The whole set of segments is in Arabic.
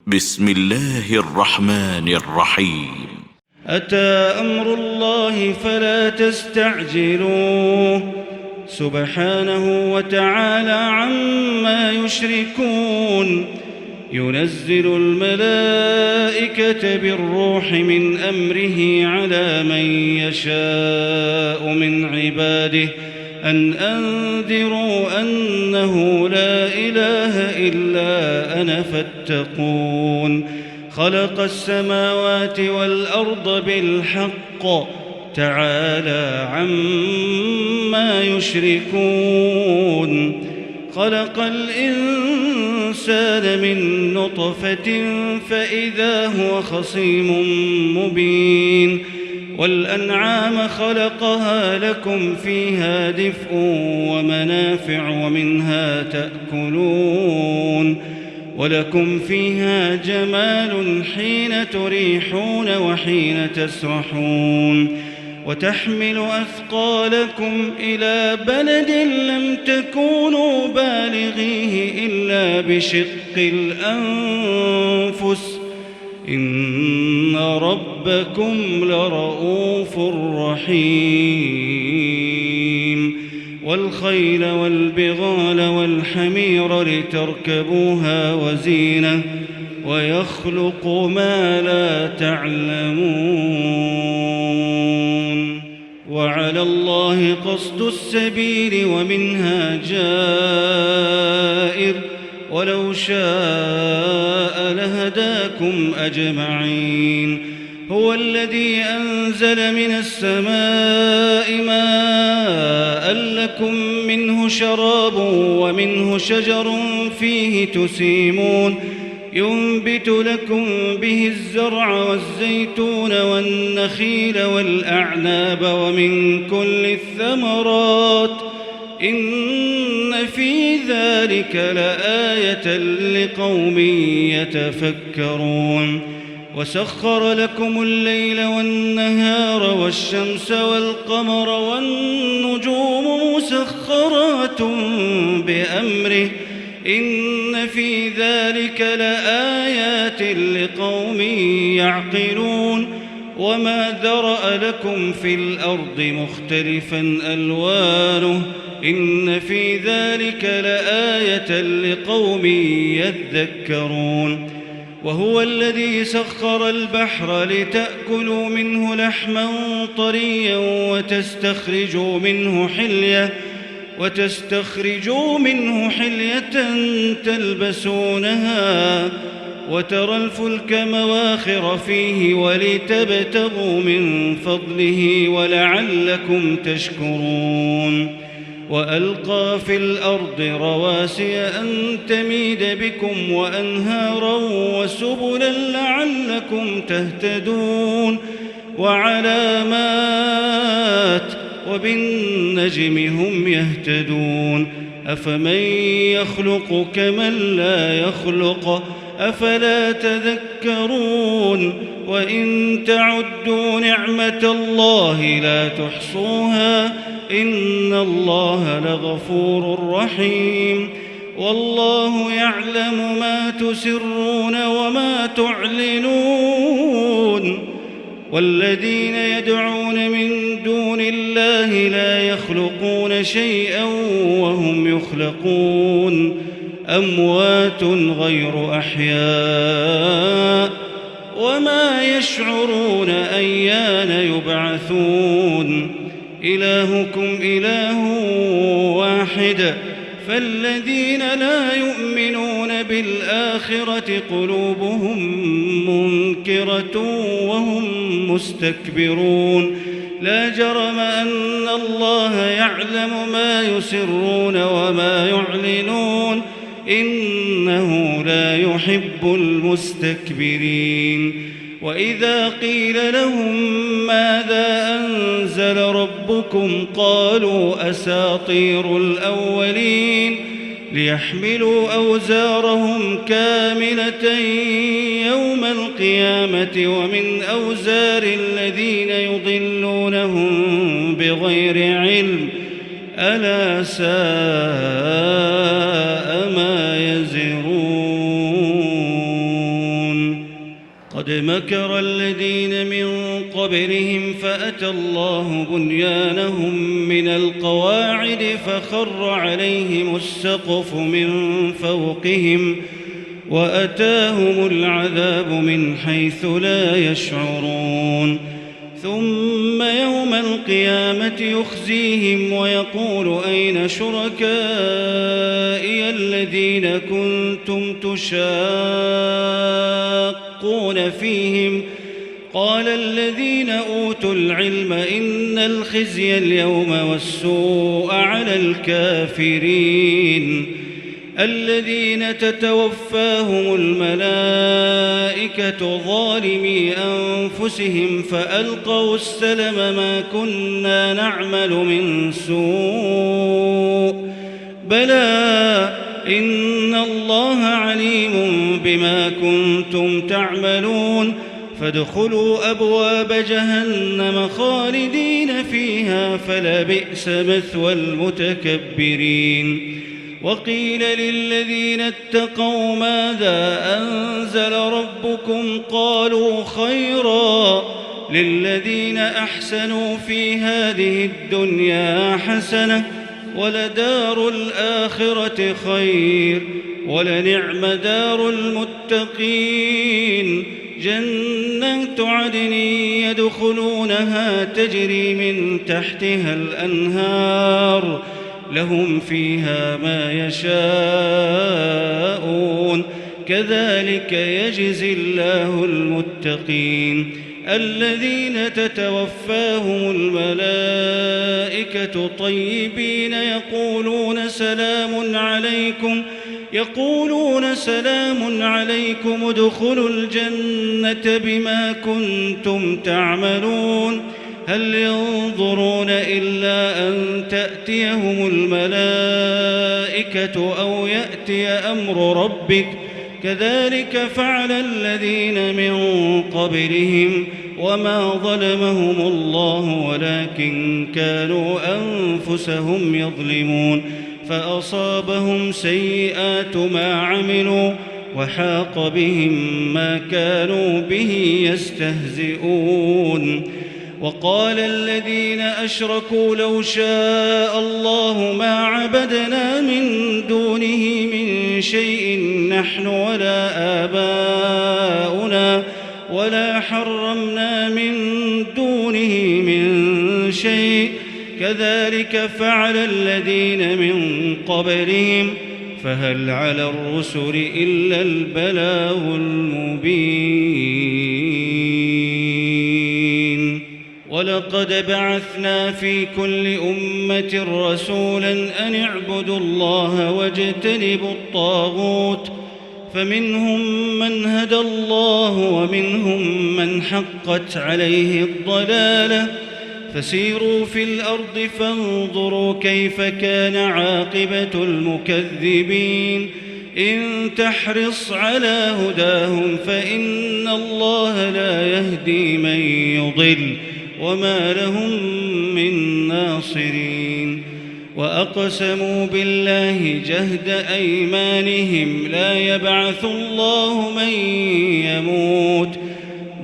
بسم الله الرحمن الرحيم. أتى أمر الله فلا تستعجلوه سبحانه وتعالى عما يشركون. ينزل الملائكة بالروح من أمره على من يشاء من عباده أن أنذروا أنه لا إله إلا أنا فاتقون. خلق السماوات والأرض بالحق تعالى عما يشركون. خلق الإنسان من نطفة فإذا هو خصيم مبين. والأنعام خلقها لكم فيها دفء ومنافع ومنها تأكلون ولكم فيها جمال حين تريحون وحين تسرحون. وتحمل أثقالكم إلى بلد لم تكونوا بالغيه إلا بشق الأنفس إن ربكم لرؤوف رحيم. والخيل والبغال والحمير لتركبوها وزينة ويخلق ما لا تعلمون. وعلى الله قصد السبيل ومنها جائر ولو شاء لهداكم أجمعين. هو الذي أنزل من السماء ماء لكم منه شراب ومنه شجر فيه تسيمون. ينبت لكم به الزرع والزيتون والنخيل والأعناب ومن كل الثمرات إن في ذلك لآية لقوم يتفكرون. وسخر لكم الليل والنهار والشمس والقمر والنجوم مسخرات بأمره إن في ذلك لآيات لقوم يعقلون. وما ذرأ لكم في الأرض مختلفا ألوانه إن في ذلك لآية لقوم يذكرون. وهو الذي سخر البحر لتأكلوا منه لحما طريا وتستخرجوا منه حلية تلبسونها وترى الفلك مواخر فيه ولتبتغوا من فضله ولعلكم تشكرون. وألقى في الأرض رواسي أن تميد بكم وأنهارا وسبلا لعلكم تهتدون. وعلامات وبالنجم هم يهتدون. أفمن يخلق كمن لا يخلق أفلا تذكرون. وإن تعدوا نعمة الله لا تحصوها إن الله لغفور رحيم. والله يعلم ما تسرون وما تعلنون. والذين يدعون من دون الله لا يخلقون شيئا وهم يخلقون أموات غير أحياء وما يشعرون أيان يبعثون. إلهكم إله واحد فالذين لا يؤمنون بالآخرة قلوبهم منكرة وهم مستكبرون. لا جرم أن الله يعلم ما يسرون وما يعلنون إنه لا يحب المستكبرين. وإذا قيل لهم ماذا أنزل ربكم قالوا أساطير الأولين ليحملوا أوزارهم كاملة يوم القيامة ومن أوزار الذين يضلونهم بغير علم ألا ساء ما يزرون. قد مكر الذين من قبلهم فأتى الله بنيانهم من القواعد فخر عليهم السقف من فوقهم وأتاهم العذاب من حيث لا يشعرون ثم يوم القيامة يخزيهم ويقول أين شركائي الذين كنتم تشاقون فيهم قال الذين أوتوا العلم إن الخزي اليوم والسوء على الكافرين الذين تتوفاهم الملائكة ظالمي أنفسهم فألقوا السلم ما كنا نعمل من سوء بلى إن الله عليم بما كنتم تعملون فادخلوا أبواب جهنم خالدين فيها فلبئس مثوى المتكبرين وقيل للذين اتقوا ماذا أنزل ربكم قالوا خيرا للذين أحسنوا في هذه الدنيا حسنة ولدار الآخرة خير ولنعم دار المتقين جنات عدن يدخلونها تجري من تحتها الأنهار لهم فيها ما يشاءون كذلك يجزي الله المتقين الذين تتوفاهم الملائكة طيبين يقولون سلام عليكم ادخلوا الجنة بما كنتم تعملون هل ينظرون إلا أن تأتيهم الملائكة أو يأتي أمر ربك كذلك فعل الذين من قبلهم وما ظلمهم الله ولكن كانوا أنفسهم يظلمون فأصابهم سيئات ما عملوا وحاق بهم ما كانوا به يستهزئون وقال الذين أشركوا لو شاء الله ما عبدنا من دونه من شيء نحن ولا آباؤنا ولا حرمنا من دونه من شيء كذلك فعل الذين من قبلهم فهل على الرسل إلا البلاغ المبين ولقد بعثنا في كل أمة رسولا أن اعبدوا الله واجتنبوا الطاغوت فمنهم من هدى الله ومنهم من حقت عليه الضلالة فسيروا في الأرض فانظروا كيف كان عاقبة المكذبين إن تحرص على هداهم فإن الله لا يهدي من يضل وما لهم من ناصرين وأقسموا بالله جهد أيمانهم لا يبعث الله من يموت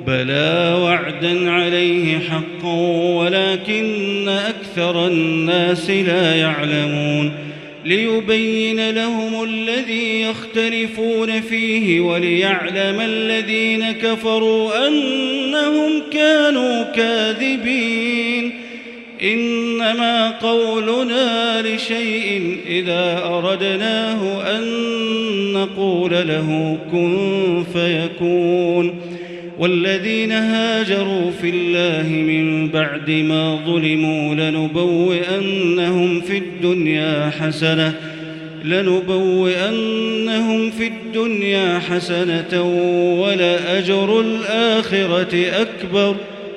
بلى وعدا عليه حقا ولكن أكثر الناس لا يعلمون ليبين لهم الذي يختلفون فيه وليعلم الذين كفروا أنهم كانوا كاذبين إنما قولنا لشيء إذا أردناه أن نقول له كن فيكون والذين هاجروا في الله من بعد ما ظلموا لنبوئنهم في الدنيا حسنة ولأجر الآخرة أكبر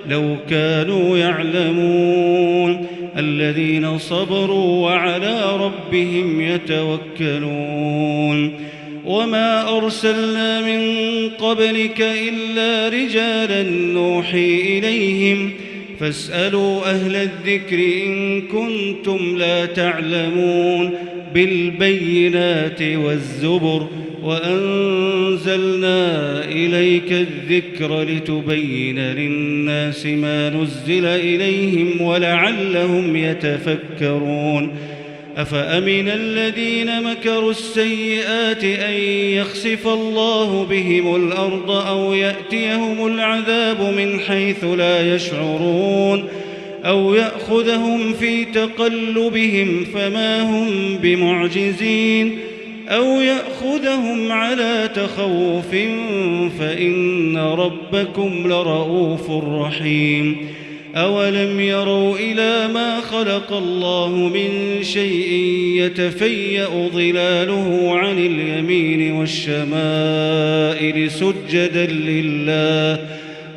لو كانوا يعلمون الذين صبروا وعلى ربهم يتوكلون وما أرسلنا من قبلك إلا رجالا نوحي إليهم فاسألوا أهل الذكر إن كنتم لا تعلمون بالبينات والزبر وأنزلنا إليك الذكر لتبين للناس ما نزل إليهم ولعلهم يتفكرون أفأمن الذين مكروا السيئات أن يخسف الله بهم الأرض أو يأتيهم العذاب من حيث لا يشعرون أو يأخذهم في تقلبهم فما هم بمعجزين أو يأخذهم على تخوف فإن ربكم لرؤوف رحيم أولم يروا إلى ما خلق الله من شيء يتفيأ ظلاله عن اليمين والشمائل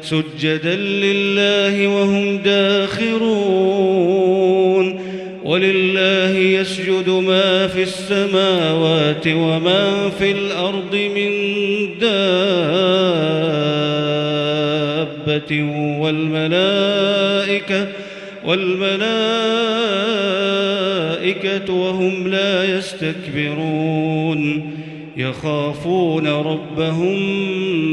سجدا لله وهم داخرون ولله يسجد ما في السماوات وما في الأرض من دابة والملائكة وهم لا يستكبرون يخافون ربهم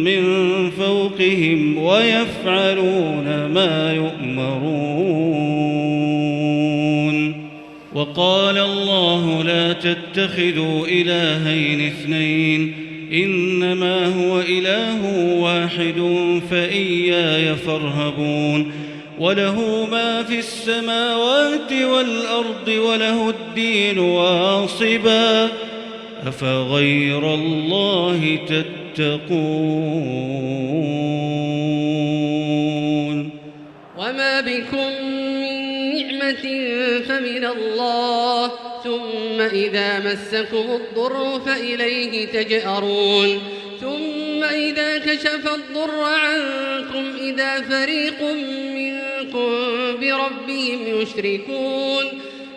من فوقهم ويفعلون ما يؤمرون وقال الله لا تتخذوا إلهين اثنين إنما هو إله واحد فإياي فارهبون وله ما في السماوات والأرض وله الدين واصبا أفغير الله تتقون وما بكم من نعمة فمن الله ثم إذا مسكم الضر فإليه تجأرون ثم إذا كشف الضر عنكم إذا فريق منكم بربهم يشركون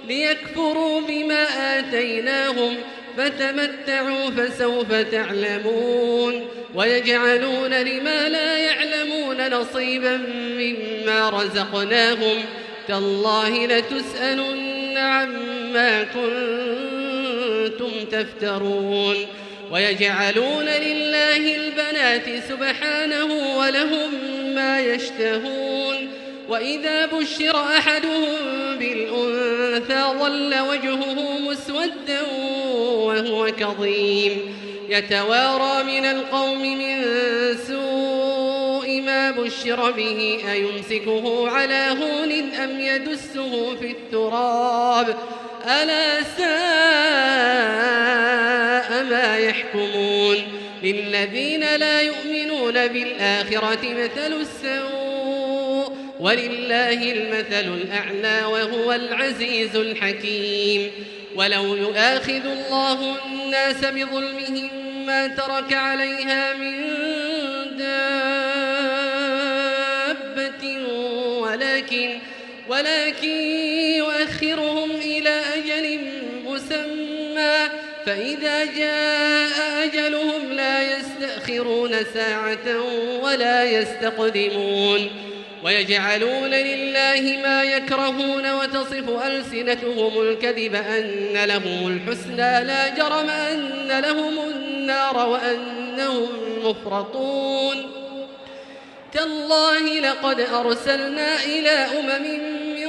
ليكفروا بما آتيناهم فتمتعوا فسوف تعلمون ويجعلون لما لا يعلمون نصيبا مما رزقناهم تالله لتسألن عما كنتم تفترون ويجعلون لله البنات سبحانه ولهم ما يشتهون وإذا بشر أحدهم بالأنثى ظل وجهه مسودا وهو كظيم يتوارى من القوم من سوء ما بشر به أيمسكه على هون أم يدسه في التراب ألا ساء ما يحكمون للذين لا يؤمنون بالآخرة مثل السوء ولله المثل الأعلى وهو العزيز الحكيم ولو يؤاخذ الله الناس بظلمهم ما ترك عليها من دابة ولكن يؤخرهم إلى أجل مسمى فإذا جاء أجلهم لا يستأخرون ساعة ولا يستقدمون ويجعلون لله ما يكرهون وتصف ألسنتهم الكذب أن لهم الحسنى لا جرم أن لهم النار وأنهم مفرطون تالله لقد أرسلنا إلى أمم من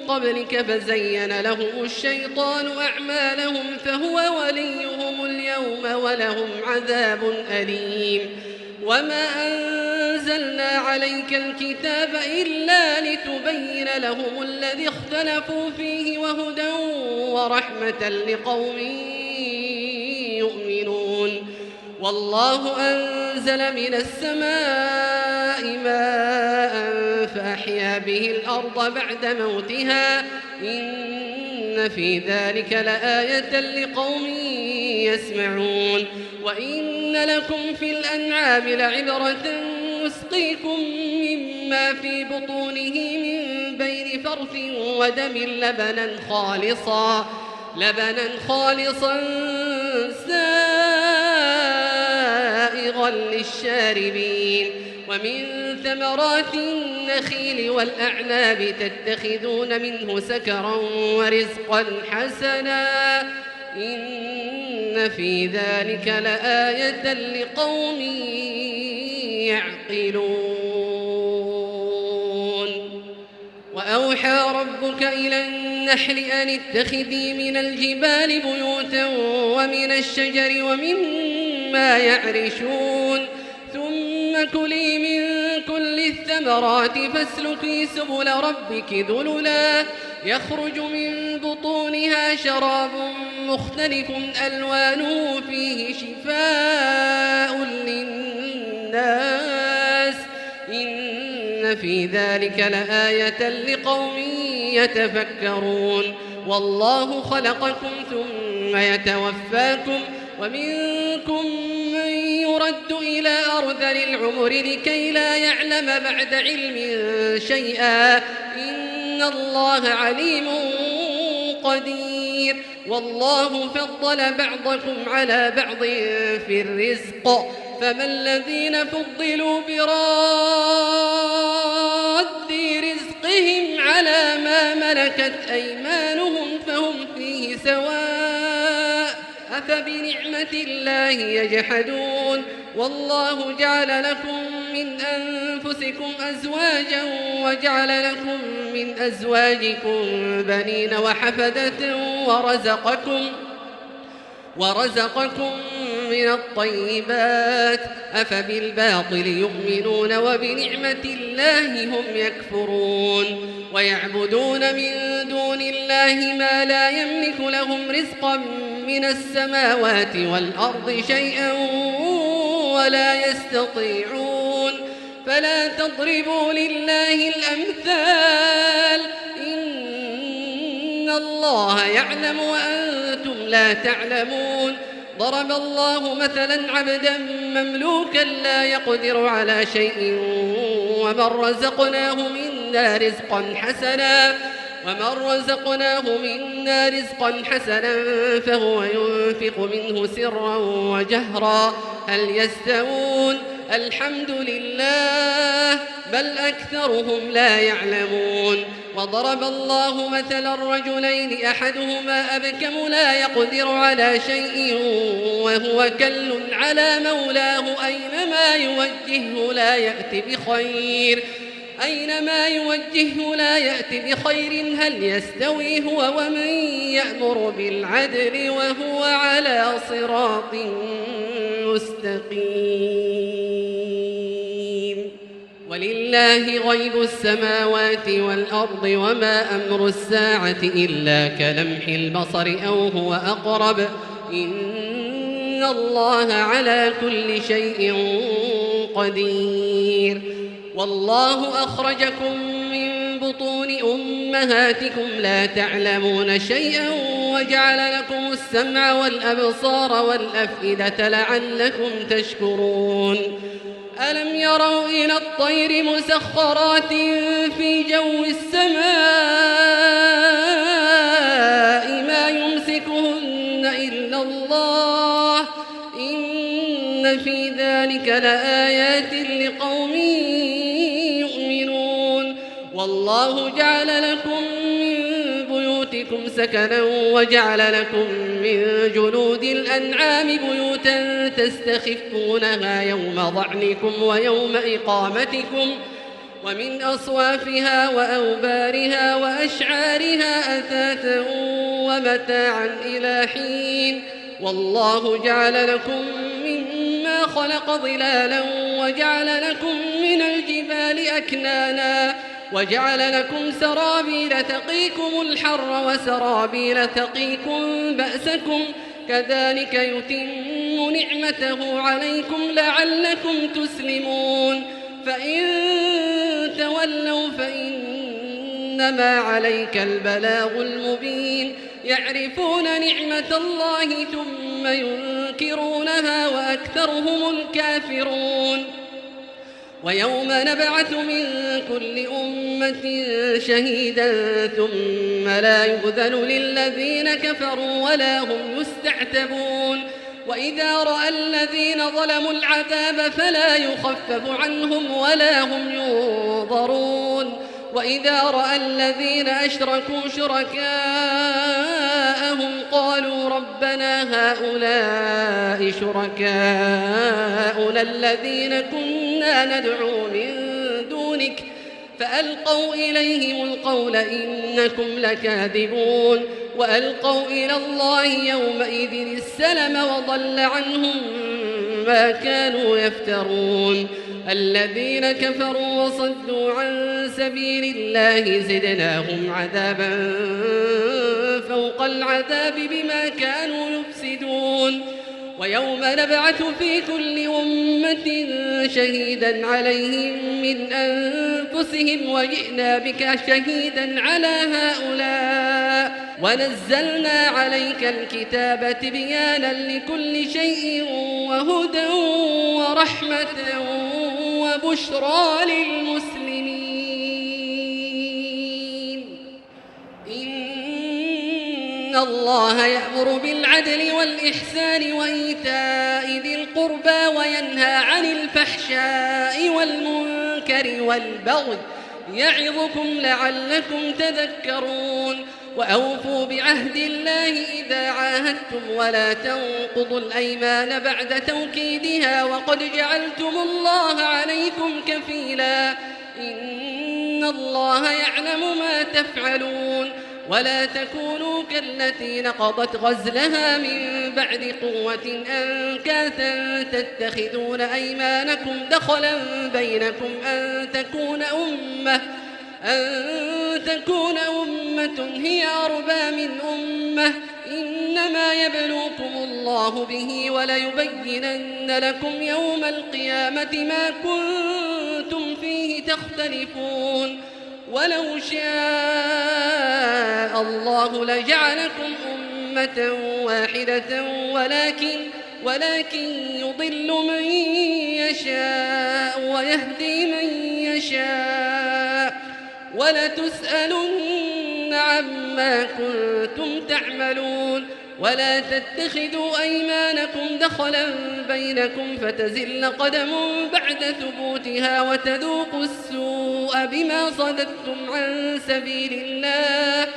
قبلك فزين لهم الشيطان أعمالهم فهو وليهم اليوم ولهم عذاب أليم وما أنزلنا عليك الكتاب إلا لتبين لهم الذي اختلفوا فيه وهدى ورحمة لقوم يؤمنون والله أنزل من السماء ماء فأحيا به الأرض بعد موتها إن في ذلك لآية لقوم يسمعون وإن لكم في الأنعام لعبرة نسقيكم مما في بطونه من بين فرث ودم لبنا خالصا سائغا للشاربين ومن ثمرات النخيل والأعناب تتخذون منه سكرا ورزقا حسنا إن إن في ذلك لآية لقوم يعقلون وأوحى ربك إلى النحل أن اتخذي من الجبال بيوتا ومن الشجر ومما يعرشون ثم كلي من كل الثمرات فاسلكي سبل ربك ذللا يخرج من بطونها شراب مختلف ألوانه فيه شفاء للناس إن في ذلك لآية لقوم يتفكرون والله خلقكم ثم يتوفاكم ومنكم من يرد إلى أرذل العمر لكي لا يعلم بعد علم شيئا إن الله عليم قدير والله فضل بعضكم على بعض في الرزق فما الذين فضلوا براد رزقهم على ما ملكت أيمانهم فهم فيه سواء أفبنعمة الله يجحدون والله جعل لكم من أنفسكم أزواجا وجعل لكم من أزواجكم بنين وحفدة ورزقكم من الطيبات أفبالباطل يؤمنون وبنعمة الله هم يكفرون ويعبدون من دون الله ما لا يملك لهم رزقا من السماوات والأرض شيئا ولا يستطيعون فلا تضربوا لله الأمثال إن الله يعلم وأنتم لا تعلمون ضرب الله مثلا عبدا مملوكا لا يقدر على شيء ومن رزقناه منا رزقا حسنا فهو ينفق منه سرا وجهرا هل يستوون الحمد لله بل أكثرهم لا يعلمون وضرب الله مثلا رجلين أحدهما أبكم لا يقدر على شيء وهو كل على مولاه أينما يوجهه لا يأت بخير هل يستوي هو ومن يأمر بالعدل وهو على صراط مستقيم ولله غيب السماوات والأرض وما أمر الساعة إلا كلمح البصر أو هو أقرب إن الله على كل شيء قدير والله أخرجكم من بطون أمهاتكم لا تعلمون شيئا وجعل لكم السمع والأبصار والأفئدة لعلكم تشكرون ألم يروا إلى الطير مسخرات في جو السماء ما يمسكهن إلا الله إن في ذلك لآيات لقوم يؤمنون والله جعل لكم من بيوتكم سكنا وجعل لكم من جلود الأنعام بيوتا تستخفونها يوم ضعنكم ويوم إقامتكم ومن أصوافها وأوبارها وأشعارها أثاثا ومتاعا إلى حين والله جعل لكم مما خلق ظلالا وجعل لكم من الجبال أكنانا وجعل لكم سرابيل تقيكم الحر وسرابيل تقيكم بأسكم كذلك يتم نعمته عليكم لعلكم تسلمون فإن تولوا فإنما عليك البلاغ المبين يعرفون نعمة الله ثم ينكرونها وأكثرهم الكافرون ويوم نبعث من كل أمة شهيدا ثم لا يؤذن للذين كفروا ولا هم يستعتبون وإذا رأى الذين ظلموا العذاب فلا يخفف عنهم ولا هم ينظرون وإذا رأى الذين أشركوا شركاءهم جاءهم قالوا ربنا هؤلاء شركاؤنا الذين كنا ندعو من دونك فألقوا إليهم القول إنكم لكاذبون وألقوا إلى الله يومئذ السلم وضل عنهم ما كانوا يفترون الذين كفروا وصدوا عن سبيل الله زدناهم عذابا فوق العذاب بما كانوا يفسدون ويوم نبعث في كل أمة شهيدا عليهم من أنفسهم وجئنا بك شهيدا على هؤلاء ونزلنا عليك الكتاب تبيانا لكل شيء وهدى ورحمة وبشرى للمسلمين إن الله يأمر بالعدل والإحسان وإيتاء ذي القربى وينهى عن الفحشاء والمنكر والبغي يعظكم لعلكم تذكرون وأوفوا بعهد الله إذا عاهدتم ولا تنقضوا الأيمان بعد توكيدها وقد جعلتم الله عليكم كفيلا إن الله يعلم ما تفعلون ولا تكونوا كالتي نقضت غزلها من بعد قوة أنكاثا تتخذون أيمانكم دخلا بينكم أن تكون أمة هي أربى من أمة إنما يبلوكم الله به وليبينن لكم يوم القيامة ما كنتم فيه تختلفون ولو شاء الله لجعلكم أمة واحدة ولكن يضل من يشاء ويهدي من يشاء ولتسألن عما كنتم تعملون ولا تتخذوا أيمانكم دخلا بينكم فتزل قدم بعد ثبوتها وتذوقوا السوء بما صددتم عن سبيل الله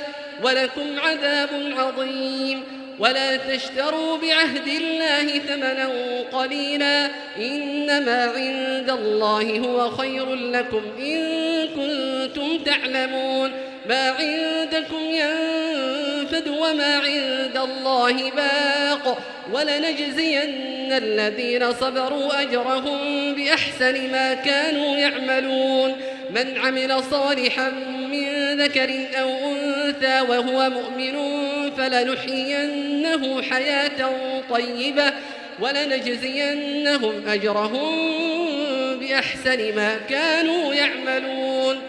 ولكم عذاب عظيم ولا تشتروا بعهد الله ثمنا قليلا إنما عند الله هو خير لكم إن كنتم تعلمون ما عندكم ينفد وما عند الله باق ولنجزين الذين صبروا أجرهم بأحسن ما كانوا يعملون من عمل صالحا من ذكر أو أنثى وهو مؤمن فلنحيينه حياة طيبة ولنجزينهم أجرهم بأحسن ما كانوا يعملون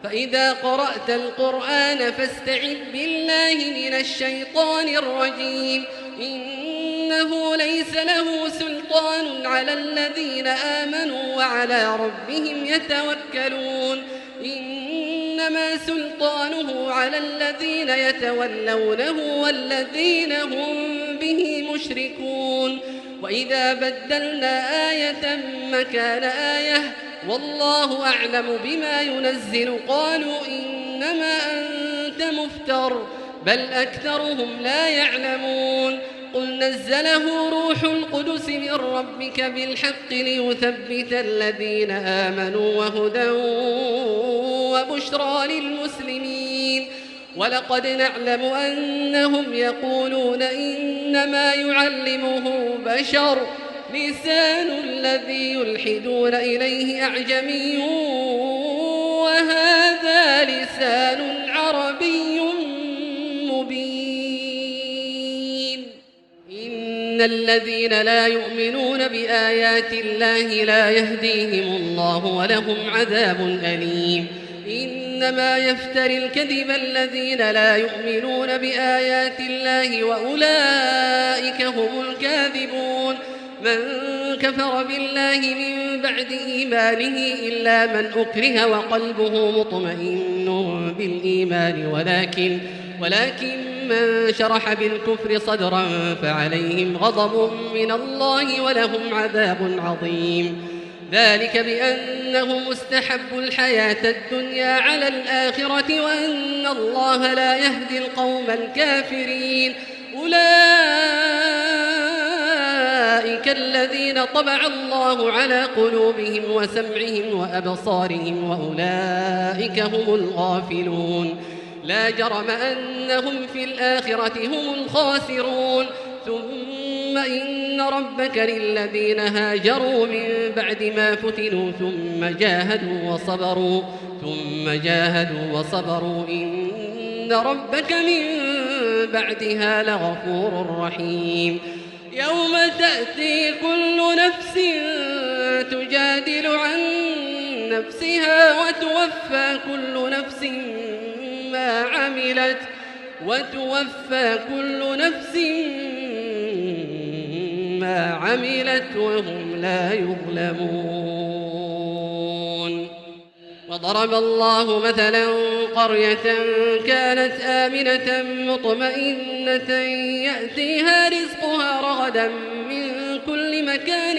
فإذا قرأت القرآن فاستعذ بالله من الشيطان الرجيم إنه ليس له سلطان على الذين آمنوا وعلى ربهم يتوكلون إنما سلطانه على الذين يتولونه والذين هم به مشركون وإذا بدلنا آية مكان آية والله أعلم بما ينزل قالوا إنما أنت مفتر بل أكثرهم لا يعلمون قل نزله روح القدس من ربك بالحق ليثبت الذين آمنوا وهدى وبشرى للمسلمين ولقد نعلم أنهم يقولون إنما يعلمه بشر لسان الذي يلحدون إليه أعجمي وهذا لسان عربي مبين إن الذين لا يؤمنون بآيات الله لا يهديهم الله ولهم عذاب أليم إنما يفتري الكذب الذين لا يؤمنون بآيات الله وأولئك هم الكاذبون من كفر بالله من بعد إيمانه إلا من أكره وقلبه مطمئن بالإيمان ولكن من شرح بالكفر صدرا فعليهم غضب من الله ولهم عذاب عظيم ذلك بأنهم استحبوا الحياة الدنيا على الآخرة وأن الله لا يهدي القوم الكافرين. أولئك الذين طبع الله على قلوبهم وسمعهم وأبصارهم وأولئك هم الغافلون. لا جرم أنهم في الآخرة هم الخاسرون. ثم إن ربك للذين هاجروا من بعد ما فتنوا ثم جاهدوا وصبروا إن ربك من بعدها لغفور رحيم. يوم تأتي كل نفس تجادل عن نفسها وتوفى كل نفس ما عملت وهم لا يظلمون. وضرب الله مثلا قرية كانت آمنة مطمئنة يأتيها رزقها رغدا من كل مكان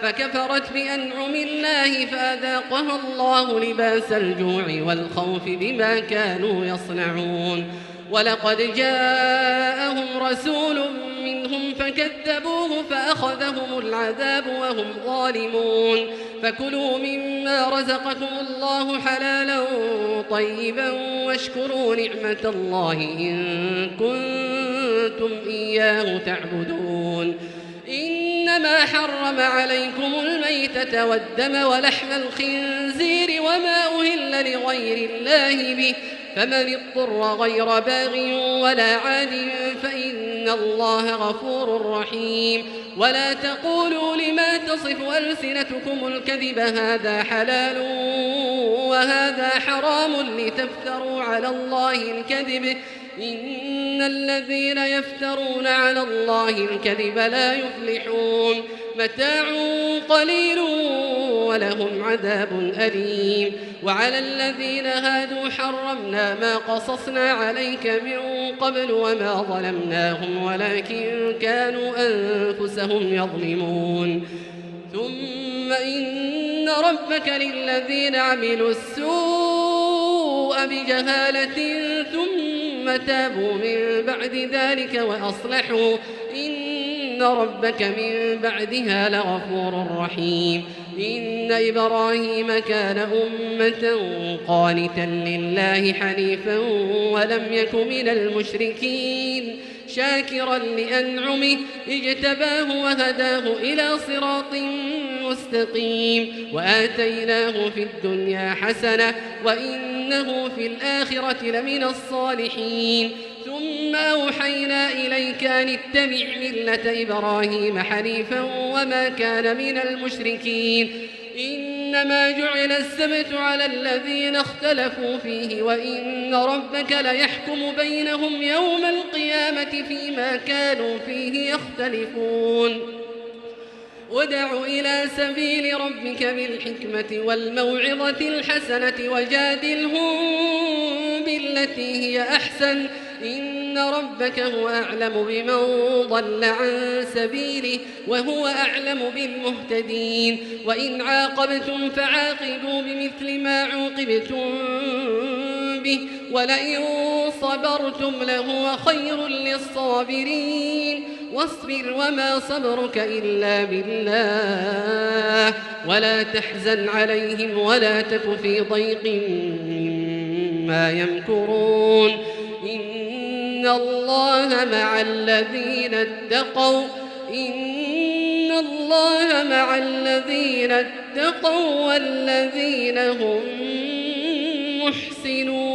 فكفرت بأنعم الله فأذاقها الله لباس الجوع والخوف بما كانوا يصنعون. ولقد جاءهم رسول منهم فكذبوه فأخذهم العذاب وهم ظالمون. فكلوا مما رزقكم الله حلالا طيبا واشكروا نعمة الله إن كنتم إياه تعبدون. إنما حرم عليكم الميتة والدم ولحم الخنزير وما أهل لغير الله به فمن اضطر غير باغ ولا عاد فإن الله غفور رحيم. ولا تقولوا لما تصف ألسنتكم الكذب هذا حلال وهذا حرام لتفتروا على الله الكذب إن الذين يفترون على الله الكذب لا يفلحون. متاع قليل ولهم عذاب أليم. وعلى الذين هادوا حرمنا ما قصصنا عليك من قبل وما ظلمناهم ولكن كانوا أنفسهم يظلمون. ثم إن ربك للذين عملوا السوء بجهالة ثم تابوا من بعد ذلك وأصلحوا إن ربك من بعدها لغفور رحيم. إن إبراهيم كان أمة قانتا لله حنيفا ولم يك من المشركين شاكرا لأنعمه اجتباه وهداه إلى صراط مستقيم. وآتيناه في الدنيا حسنة وإنه في الآخرة لمن الصالحين. ثم أوحينا إليك أن اتبع ملة إبراهيم حنيفا وما كان من المشركين. إنما جعل السبت على الذين اختلفوا فيه وإن ربك ليحكم بينهم يوم القيامة فيما كانوا فيه يختلفون. ادع إلى سبيل ربك بالحكمة والموعظة الحسنة وجادلهم بالتي هي أحسن إن ربك هو أعلم بمن ضل عن سبيله وهو أعلم بالمهتدين. وإن عاقبتم فعاقبوا بمثل ما عوقبتم به ولئن صبرتم لهو خير للصابرين. واصبر وما صبرك إلا بالله ولا تحزن عليهم ولا تك في ضيق مما يمكرون. إن الله مع الذين اتقوا والذين هم محسنون.